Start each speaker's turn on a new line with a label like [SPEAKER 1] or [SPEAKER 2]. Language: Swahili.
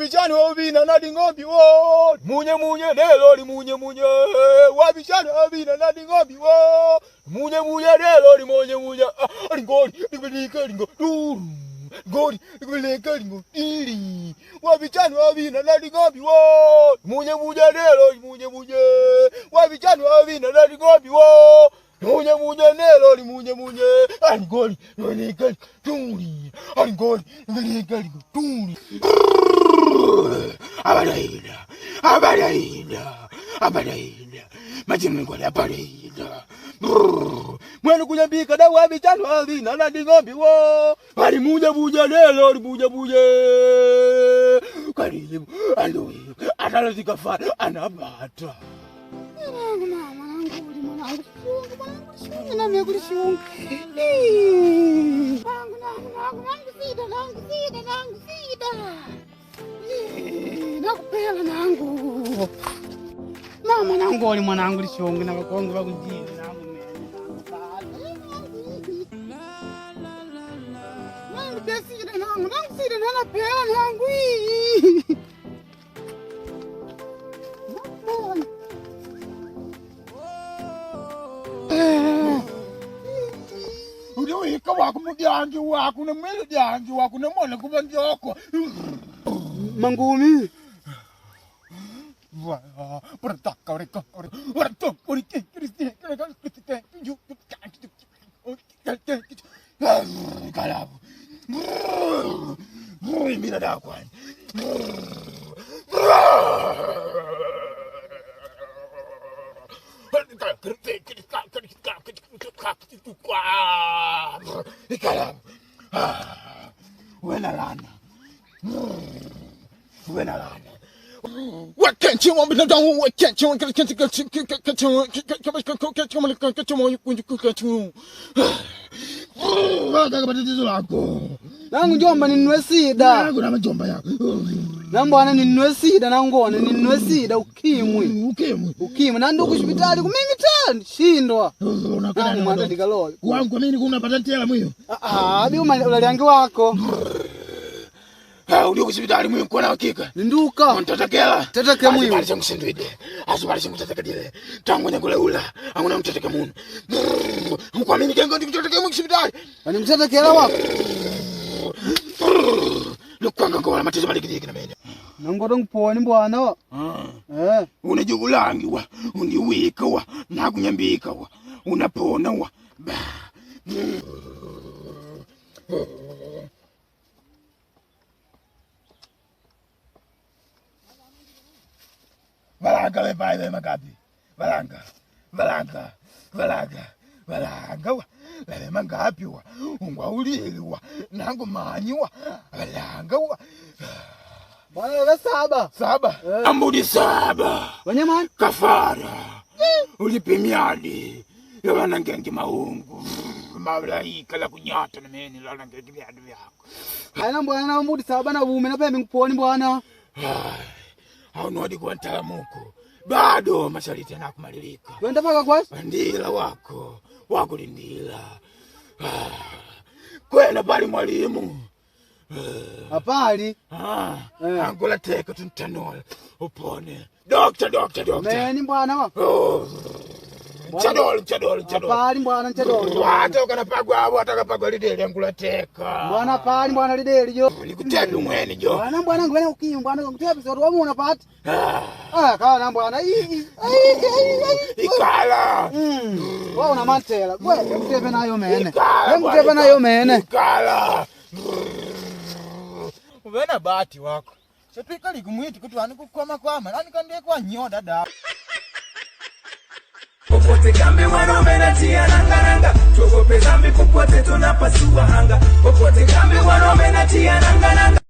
[SPEAKER 1] Wabichani wabina nadi ngombi wo. Munye munye delo li munye munye. Wabichani wabina nadi ngombi wo. Munye munye delo li munye munye. Ringoli dibelika ringo. Gori dibelika ringo. Iri. Wabichani wabina nadi ngombi wo. Munye munye delo li munye munye. Wabichani wabina nadi ngombi wo. Munye munye nelo li munye munye. Angoli dibelika turi. Angoli dibelika turi. Abadaina. Majimu ngole abadaina. Mwenu kunyambika da wabichani wabina nadi ngombi wo. Ali munye munye nelo li munye munye. Karibu alui atalazika fara anabata.
[SPEAKER 2] Nakupela nangu. Mama nangu oli mwanangu lishonge nakakonge bakujini nangu mene. Nangu deside nangu side nanapela nangu.
[SPEAKER 1] Uliwika wako mudyanji wako na mwele dyanji wako na mwana kubanjoko.
[SPEAKER 2] Mangumi.
[SPEAKER 1] Bertakau reka. Kalau mina dakwan. Kalau wenalana. What can't you want me to do? What can't you want
[SPEAKER 2] Nangu njomba ninunue sida.
[SPEAKER 1] Nangu na majomba yako.
[SPEAKER 2] Nambwana ninunue sida nangona ninunue sida ukimwi. Ukimwi na ndo hospitali kumimi tani shindwa.
[SPEAKER 1] Unapenda
[SPEAKER 2] ni mwanda dikalole.
[SPEAKER 1] Kwangu mimi kuna patantela mwiyo.
[SPEAKER 2] Abi ulaliangi wako.
[SPEAKER 1] Uli hospitali mwiyo kwa na hakika.
[SPEAKER 2] Ninduka.
[SPEAKER 1] Mtatakela.
[SPEAKER 2] Tatake mwiyo.
[SPEAKER 1] Asibali changu sindwide. Asibali changu tatakadile. Tangu nyangula ula. Anguna mtatake munu. Kwa mimi kengo ndikutatake mwiyo hospitali.
[SPEAKER 2] Ani mtatakela wako.
[SPEAKER 1] Lukwanga kwa matezo malikidiki na mene.
[SPEAKER 2] Nangoto ngponi mbwana wa.
[SPEAKER 1] Unajugulangi wa. Uniwika wa. Nakunyambika wa. Unapona wa. Valanga lepai le magabi. Valanga wa. Lele mangapi wa. Ungwa ulili wa. Nangu manyi wa. Valanga wa.
[SPEAKER 2] Bwana wala saba.
[SPEAKER 1] Ambudi saba.
[SPEAKER 2] Wanyama
[SPEAKER 1] Kafara. Ulipimiadi. Yabana ngengi maungu. Malaika la kunyata na meni la ngengi vyadu vyako.
[SPEAKER 2] Haina mbwana ambudi saba na bume na pembe ngponi mbwana.
[SPEAKER 1] Haunodi kwa ntalamuko. Bado mashariti yanakumalilika.
[SPEAKER 2] Wenda paka kwasi?
[SPEAKER 1] Ndila wako lindila. Kwena pali mwalimu.
[SPEAKER 2] Apali.
[SPEAKER 1] Angola teka tuntanola. Upone. Doctor.
[SPEAKER 2] Meni mbwana wa?
[SPEAKER 1] Chadol.
[SPEAKER 2] Apali mbwana chadol.
[SPEAKER 1] Wata wakapagwa lideli angula teka.
[SPEAKER 2] Mbwana apali mbwana lideli jo.
[SPEAKER 1] Nikutepi umweni jo.
[SPEAKER 2] Mbwana ngwena ukimu mbwana ngutepi soto wamu unapata. Kawa mbwana.
[SPEAKER 1] Ikala.
[SPEAKER 2] Wao una mantela. Kwe ngutepe na yo mene.
[SPEAKER 1] Ikala. Ubena bati wako. Sepika likumwiti kutu wakukwama. Nani kandie kwa nyoda da.
[SPEAKER 3] Popote kambi wanomena tia nanga. Tuogope zambi popote tunapasua anga. Popote kambi wanomena tia nanga.